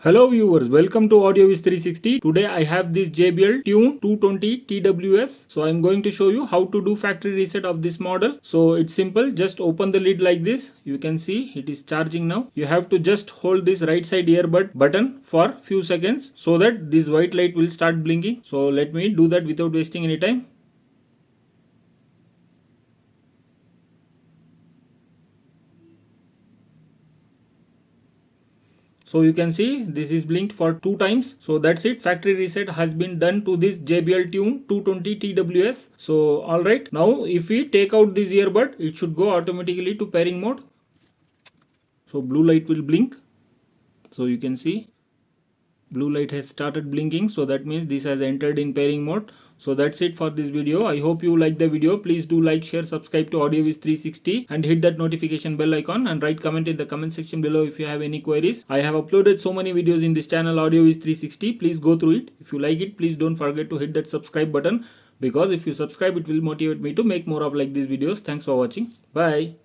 Hello viewers, welcome to AudioViz 360. Today I have this JBL Tune 220 TWS. So I'm going to show you how to do factory reset of this model. So it's simple, just open the lid like this. You can see it is charging now. You have to just hold this right side earbud button for few seconds so that this white light will start blinking. So let me do that without wasting any time. So you can see this is blinked for 2 times. So that's it. Factory reset has been done to this JBL Tune 220 TWS. So alright. Now if we take out this earbud, it should go automatically to pairing mode. So blue light will blink. So you can see blue light has started blinking, so that means this has entered in pairing mode. So that's it for this video. I hope you like the video. Please do like, share, subscribe to AudioViz 360 and hit that notification bell icon and write comment in the comment section below if you have any queries. I have uploaded so many videos in this channel AudioViz 360. Please go through it. If you like it, please don't forget to hit that subscribe button, because if you subscribe it will motivate me to make more of like these videos. Thanks for watching. Bye.